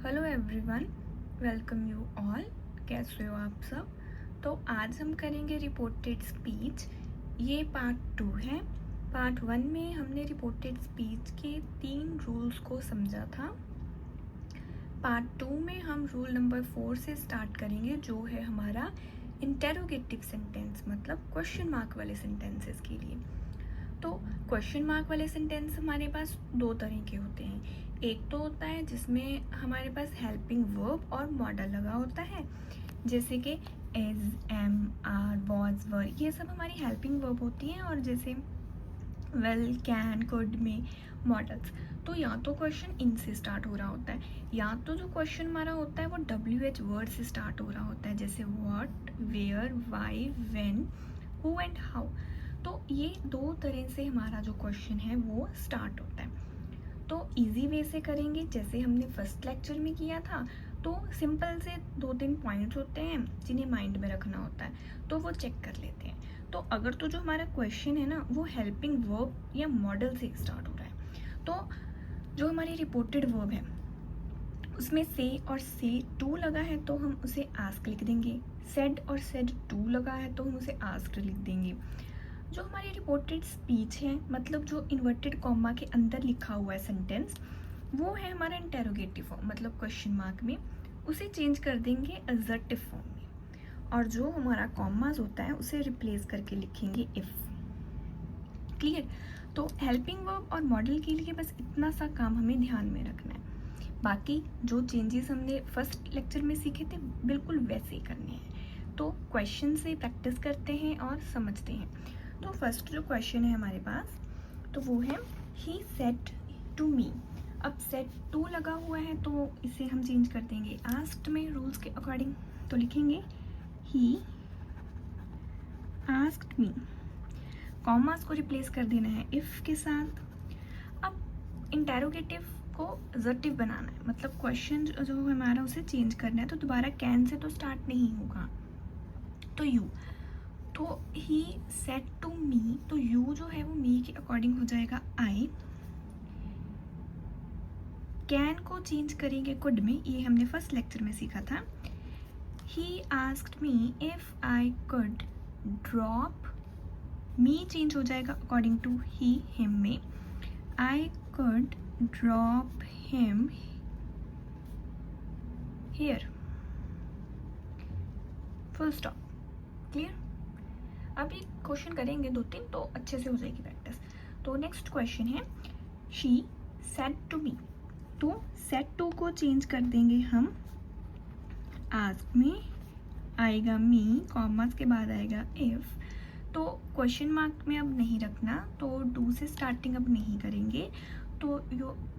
Hello everyone, welcome you all. कैसे हो आप सब? तो आज हम करेंगे रिपोर्टेड स्पीच। ये पार्ट 2 है। पार्ट 1 में हमने रिपोर्टेड स्पीच के 3 रूल्स को समझा था। पार्ट 2 में हम रूल नंबर 4 से स्टार्ट करेंगे, जो है हमारा इंटेरोगेटिव सेंटेंस, मतलब क्वेश्चन मार्क वाले सेंटेंसेस के लिए। तो क्वेश्चन मार्क वाले सेंटेंस हमारे पास 2 तरह के होते हैं। एक तो होता है जिसमें हमारे पास हेल्पिंग वर्ब और मॉडल लगा होता है, जैसे कि एज, एम, आर, वॉज, वर, ये सब हमारी हेल्पिंग वर्ब होती हैं। और जैसे वेल, कैन, कुड में मॉडल्स। तो या तो क्वेश्चन इनसे स्टार्ट हो रहा होता है, या तो जो क्वेश्चन हमारा होता है वो WH वर्ड से स्टार्ट हो रहा होता है, जैसे what, where, why, when, who and how. तो ये 2 तरह से हमारा जो क्वेश्चन है वो स्टार्ट होता है। तो इजी वे से करेंगे जैसे हमने फर्स्ट लेक्चर में किया था। तो सिंपल से 2-3 पॉइंट्स होते हैं जिन्हें माइंड में रखना होता है, तो वो चेक कर लेते हैं। तो अगर तो जो हमारा क्वेश्चन है ना वो हेल्पिंग वर्ब या मॉडल से स्टार्ट हो रहा है, तो जो हमारी रिपोर्टेड वर्ब है उसमें से और से टू लगा है तो हम उसे आस्क लिख देंगे। सेड और सेड टू लगा है तो हम उसे आस्क्ड लिख देंगे। जो हमारी रिपोर्टेड स्पीच है, मतलब जो इन्वर्टेड कॉमा के अंदर लिखा हुआ है सेंटेंस, वो है हमारा इंटेरोगेटिव फॉर्म, मतलब क्वेश्चन मार्क में, उसे चेंज कर देंगे असर्टिव फॉर्म में। और जो हमारा कॉमास होता है उसे रिप्लेस करके लिखेंगे इफ। क्लियर? तो हेल्पिंग वर्ब और मॉडल के लिए बस इतना सा काम हमें ध्यान में रखना है। बाकी जो चेंजेस हमने फर्स्ट लेक्चर में सीखे थे बिल्कुल वैसे ही करने हैं। तो क्वेश्चन से प्रैक्टिस करते हैं और समझते हैं। तो फर्स्ट जो क्वेश्चन है हमारे पास, तो वो है ही सेड टू मी। अब सेड टू लगा हुआ है तो इसे हम चेंज कर देंगे आस्क्ड में, रूल्स के अकॉर्डिंग। तो लिखेंगे ही आस्क्ड मी, कॉमास को रिप्लेस कर देना है इफ के साथ। अब इंटेरोगेटिव को असर्टिव बनाना है, मतलब क्वेश्चन जो हमारा उसे चेंज करना है। तो दोबारा कैन से तो स्टार्ट नहीं होगा, तो यू। तो ही सेड टू मी, तो यू जो है वो मी के अकॉर्डिंग हो जाएगा आई। कैन को चेंज करेंगे कुड में, ये हमने फर्स्ट लेक्चर में सीखा था। ही asked me if I could drop, me change हो जाएगा अकॉर्डिंग टू ही हिम में। I could drop him here, full stop. Clear? अब ये क्वेश्चन करेंगे 2-3 तो अच्छे से हो जाएगी प्रैक्टिस। तो नेक्स्ट क्वेश्चन है शी सेड टू मी। तो सेड टू को चेंज कर देंगे हम आस्क में, आएगा मी, कॉमास के बाद आएगा इफ। तो क्वेश्चन मार्क में अब नहीं रखना, तो डू से स्टार्टिंग अब नहीं करेंगे। तो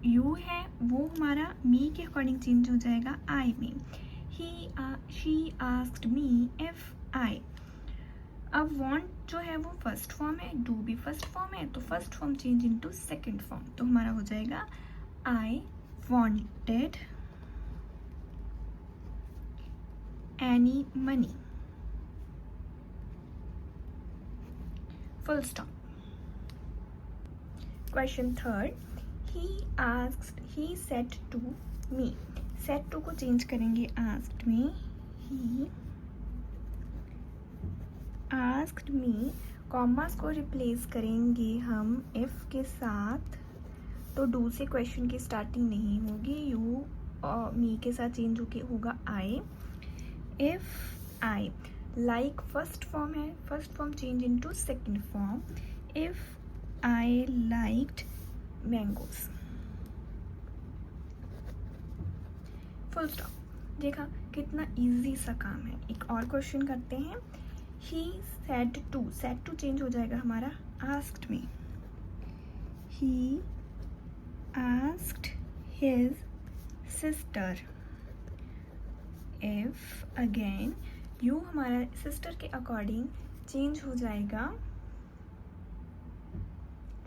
यू है वो हमारा मी के अकॉर्डिंग चेंज हो जाएगा आई में। She asked me if I. अब वांट जो है वो फर्स्ट फॉर्म है, डू भी फर्स्ट फॉर्म है, तो first form change into second form, तो हमारा हो जाएगा I wanted any money, full stop. Question third, he said to me. Said to को चेंज करेंगे आस्क्ड में, ही आस्क्ड मी, कॉमास को रिप्लेस करेंगे हम इफ के साथ। तो डू से क्वेश्चन की स्टार्टिंग नहीं होगी, यू और मी के साथ चेंज होगा I. If I, like first form है, first form change into second form. If I liked mangoes, full stop. देखा कितना इजी सा काम है। एक और क्वेश्चन करते हैं। He said to, said to change हो जाएगा हमारा आस्क्ड में। He asked his sister. If again, you हमारा सिस्टर के अकॉर्डिंग चेंज हो जाएगा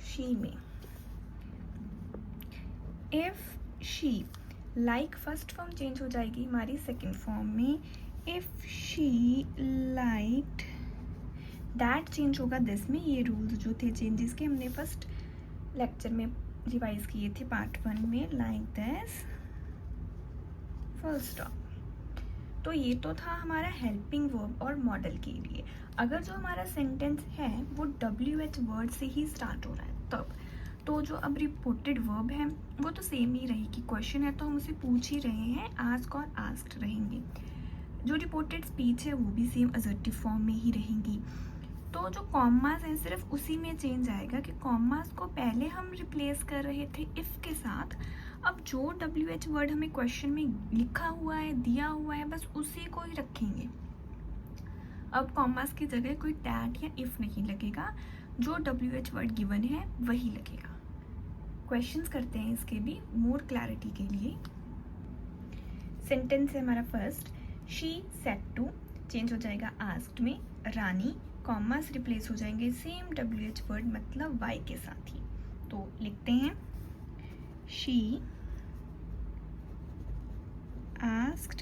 शी में। If she, like first form change हो जाएगी हमारी सेकंड फॉर्म में। If she liked, that change होगा दिस में। ये रूल्स जो थे चेंजेस के हमने फर्स्ट लेक्चर में रिवाइज किए थे पार्ट 1 में, लाइक दिस। Full stop. तो ये तो था हमारा हेल्पिंग वर्ब और मॉडल के लिए। अगर जो हमारा सेंटेंस है वो WH वर्ड से ही स्टार्ट हो रहा है तब तो जो अब रिपोर्टेड वर्ब है वो तो सेम ही रहेगी। क्वेश्चन है तो हम उसे पूछ ही रहे हैं, आस्क और आस्क्ड रहेंगे। जो रिपोर्टेड स्पीच है वो भी सेम असर्टिव फॉर्म में ही रहेंगी। तो जो कॉमास है सिर्फ उसी में चेंज आएगा कि कॉमास को पहले हम रिप्लेस कर रहे थे इफ़ के साथ, अब जो WH वर्ड हमें क्वेश्चन में लिखा हुआ है, दिया हुआ है, बस उसी को ही रखेंगे। अब कॉमास की जगह कोई डैट या इफ़ नहीं लगेगा, जो WH वर्ड गिवन है वही लगेगा। क्वेश्चंस करते हैं इसके भी मोर क्लैरिटी के लिए। सेंटेंस है हमारा first, she said to, change हो जाएगा आस्क्ड में, रानी, कॉमास रिप्लेस हो जाएंगे सेम WH वर्ड मतलब वाई के साथ ही। तो लिखते हैं शी आस्क्ड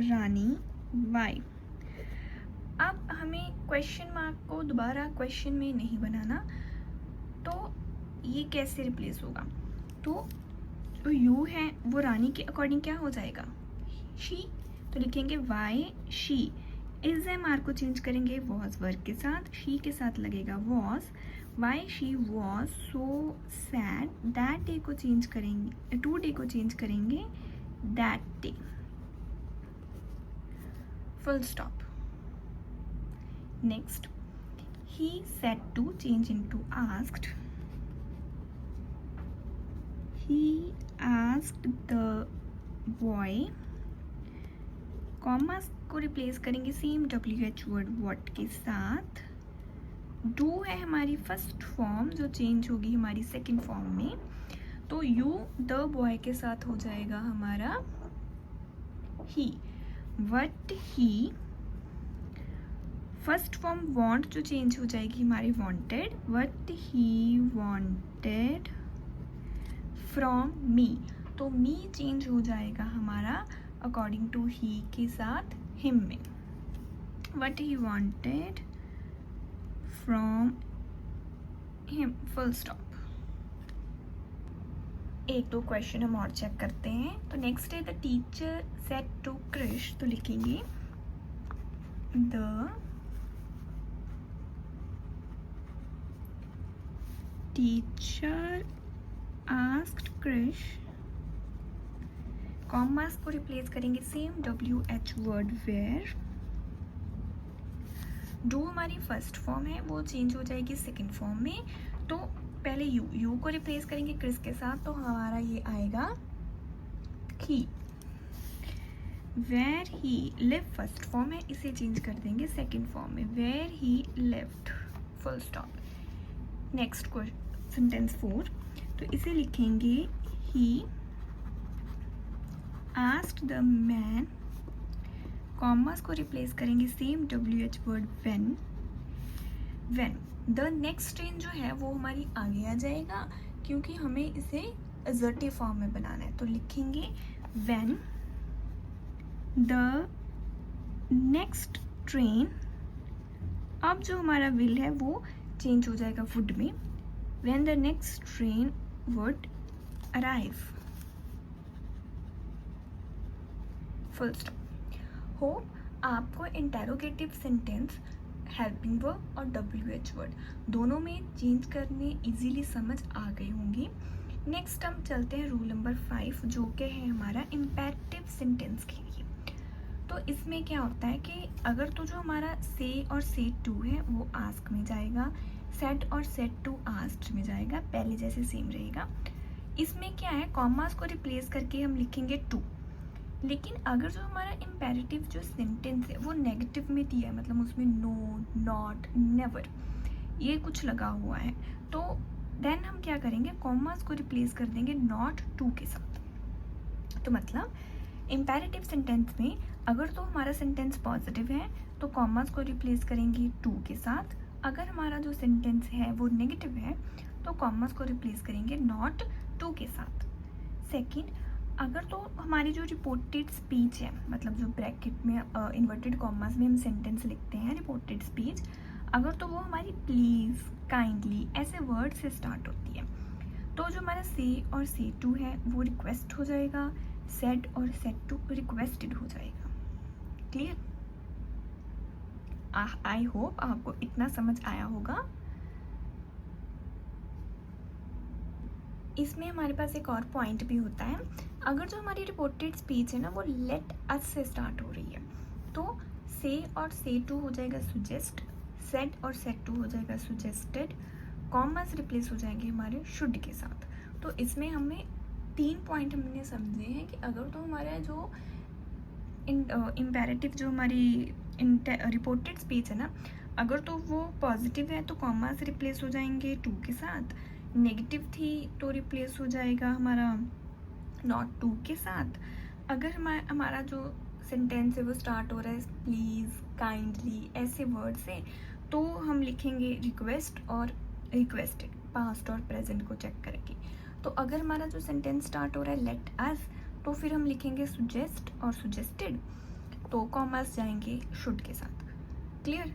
रानी वाई। अब हमें क्वेश्चन मार्क को दोबारा क्वेश्चन में नहीं बनाना, तो ये कैसे रिप्लेस होगा? तो जो यू है वो रानी के अकॉर्डिंग क्या हो जाएगा? शी। तो लिखेंगे why she. Is am are को चेंज करेंगे वॉज वर्ग के साथ, शी के साथ लगेगा was. Why she was so sad, that day को चेंज करेंगे, टू डे को चेंज करेंगे that day. Full stop. Next, he said to, change into asked, he asked the boy, commas को रिप्लेस करेंगे सेम WH वर्ड what के साथ। do है हमारी फर्स्ट फॉर्म जो चेंज होगी हमारी सेकंड फॉर्म में, तो you the boy के साथ हो जाएगा हमारा he। what he, first form want जो चेंज हो जाएगी हमारी wanted, what he wanted from me, तो मी चेंज हो जाएगा हमारा अकॉर्डिंग टू ही के साथ हिम में, what he wanted from him. Full stop. एक दो क्वेश्चन हम और चेक करते हैं। तो नेक्स्ट है the teacher said to Krish, तो लिखेंगे the teacher asked Krish, commas को रिप्लेस करेंगे same WH word where. Do हमारी फर्स्ट फॉर्म है वो चेंज हो जाएगी सेकंड फॉर्म में, तो पहले यू को रिप्लेस करेंगे क्रिस के साथ, तो हमारा ये आएगा ही। Where he live first form है, इसे चेंज कर देंगे सेकंड फॉर्म में, where he lived. Full stop. Next sentence 4, तो इसे लिखेंगे he asked the man, commas को रिप्लेस करेंगे same WH word when. When the next train जो है वो हमारी आगे आ जाएगा क्योंकि हमें इसे असर्टिव फॉर्म में बनाना है, तो लिखेंगे व्हेन द नेक्स्ट ट्रेन। अब जो हमारा विल है वो चेंज हो जाएगा वुड में, when the next train would arrive. Full stop. Hope आपको इंटेरोगेटिव सेंटेंस, हेल्पिंग वर्ब और WH वर्ड दोनों में चेंज करने इजीली समझ आ गई होंगी। नेक्स्ट हम चलते हैं रूल नंबर 5 जो कि है हमारा इम्पेरेटिव सेंटेंस के लिए। तो इसमें क्या होता है कि अगर तो जो हमारा से और से टू है वो आस्क में जाएगा, सेड और सेड टू आस्क्ड में जाएगा, पहले जैसे सेम रहेगा। इसमें क्या है, कॉमास को रिप्लेस करके हम लिखेंगे टू। लेकिन अगर जो हमारा इम्पेरेटिव जो सेंटेंस है वो नेगेटिव में दिया है, मतलब उसमें नो, नॉट, नेवर ये कुछ लगा हुआ है, तो देन हम क्या करेंगे, कॉमास को रिप्लेस कर देंगे नॉट टू के साथ। तो मतलब इम्पेरेटिव सेंटेंस में अगर तो हमारा सेंटेंस पॉजिटिव है तो कॉमास को रिप्लेस करेंगे टू के साथ, अगर हमारा जो सेंटेंस है वो नेगेटिव है तो कॉमास को रिप्लेस करेंगे नॉट टू के साथ। सेकंड, अगर तो हमारी जो रिपोर्टेड स्पीच है, मतलब जो ब्रैकेट में इन्वर्टेड कॉमास में हम सेंटेंस लिखते हैं रिपोर्टेड स्पीच, अगर तो वो हमारी प्लीज़, काइंडली ऐसे वर्ड से स्टार्ट होती है, तो जो हमारा से और से टू है वो रिक्वेस्ट हो जाएगा, सेड और सेड टू रिक्वेस्टेड हो जाएगा। क्लियर? आई होप आपको इतना समझ आया होगा। इसमें हमारे पास एक और पॉइंट भी होता है, अगर जो हमारी रिपोर्टेड स्पीच है ना वो लेट अस से स्टार्ट हो रही है तो से और से टू हो जाएगा सुजेस्ट, सेड और सेड टू हो जाएगा सुजेस्टेड, कॉमर्स रिप्लेस हो जाएंगे हमारे शुड के साथ। तो इसमें हमें 3 पॉइंट हमने समझे हैं कि अगर तो हमारा जो इम्पेरेटिव जो हमारी रिपोर्टेड स्पीच है ना, अगर तो वो पॉजिटिव है तो कॉमर्स रिप्लेस हो जाएंगे टू के साथ, नेगेटिव थी तो रिप्लेस हो जाएगा हमारा नॉट टू के साथ। अगर हमारा जो सेंटेंस है वो स्टार्ट हो रहा है प्लीज़, काइंडली ऐसे वर्ड से, तो हम लिखेंगे रिक्वेस्ट और रिक्वेस्टेड, पास्ट और प्रेजेंट को चेक करके। तो अगर हमारा जो सेंटेंस स्टार्ट हो रहा है लेट अस, तो फिर हम लिखेंगे सुजेस्ट और सुजेस्टेड, तो कॉमर्स जाएंगे शुड के साथ। क्लियर?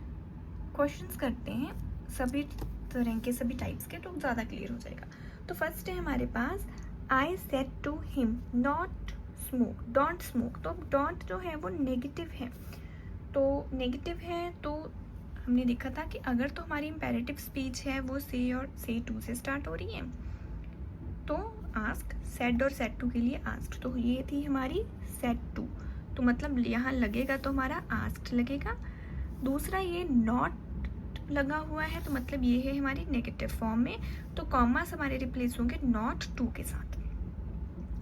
क्वेश्चंस करते हैं सभी तरह के, सभी टाइप्स के, तो ज़्यादा क्लियर हो जाएगा। तो फर्स्ट है हमारे पास I said to him not smoke, don't smoke. तो डोंट जो है वो नेगेटिव है, तो नेगेटिव है तो हमने देखा था कि अगर तो हमारी इम्पेरेटिव स्पीच है वो से और से टू से स्टार्ट हो रही है तो आस्क, सेड और सेड टू के लिए आस्क्ड, तो ये थी हमारी सेड टू, तो मतलब यहाँ लगेगा तो हमारा आस्क्ड लगेगा। दूसरा ये नॉट लगा हुआ है तो मतलब ये है हमारी नेगेटिव फॉर्म में, तो कॉमास हमारे रिप्लेस होंगे नॉट टू के साथ।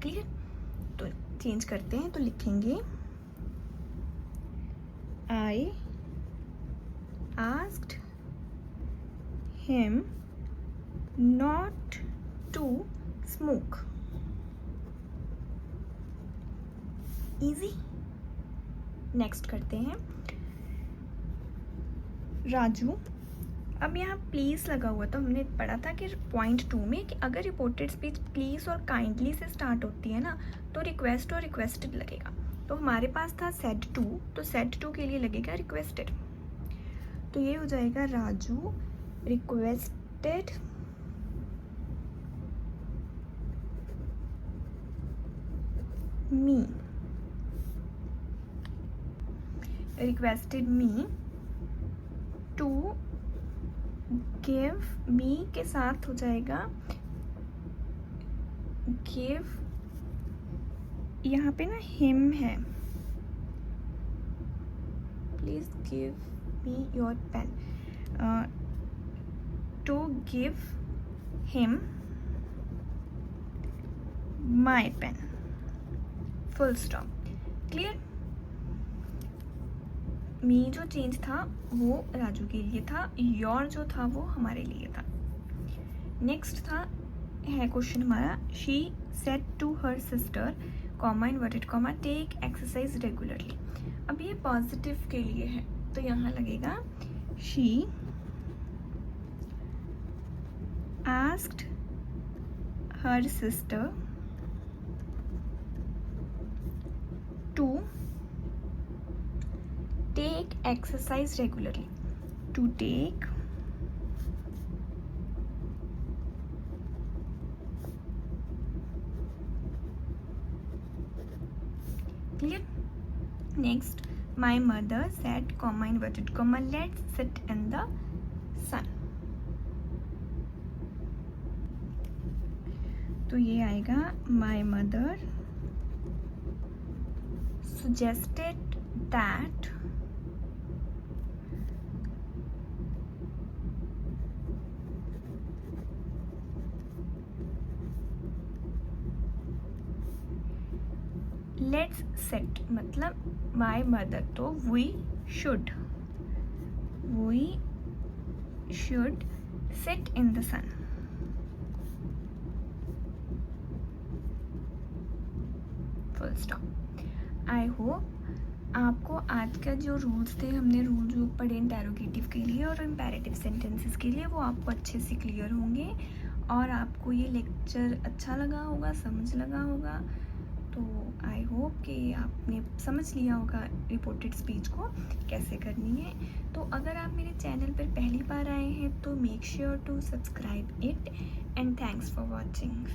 क्लियर? तो चेंज करते हैं, तो लिखेंगे I asked him not to smoke. Easy. Next करते हैं राजू। अब यहाँ प्लीज़ लगा हुआ, तो हमने पढ़ा था कि पॉइंट 2 में कि अगर रिपोर्टेड स्पीच प्लीज़ और काइंडली से स्टार्ट होती है ना तो रिक्वेस्ट और रिक्वेस्टेड लगेगा। तो हमारे पास था सेड टू, तो सेड टू के लिए लगेगा रिक्वेस्टेड, तो ये हो जाएगा Raju requested me, requested me to give, me के साथ हो जाएगा गिव, यहाँ पे ना हिम है, please give me your pen, to give him my pen, full stop. Clear? Me जो चेंज था वो राजू के लिए था, योर जो था वो हमारे लिए था। नेक्स्ट था है क्वेश्चन हमारा, she said to her sister comma inverted comma take exercise regularly. अब ये पॉजिटिव के लिए है तो यहाँ लगेगा she asked her sister to take exercise regularly, to take clear? Next, my mother said comma inverted comma let's sit in the sun, तो ये आएगा my mother suggested that let's set, मतलब माई मदर, तो we should sit in the sun. Full stop. I hope आपको आज का जो rules थे, हमने रूल जो पढ़े इंटेरोगेटिव के लिए और इम्पेरेटिव सेंटेंसेस के लिए, वो आपको अच्छे से क्लियर होंगे और आपको ये लेक्चर अच्छा लगा होगा, समझ लगा होगा। तो आई होप कि आपने समझ लिया होगा रिपोर्टेड स्पीच को कैसे करनी है। तो अगर आप मेरे चैनल पर पहली बार आए हैं तो make sure to subscribe it and thanks for watching.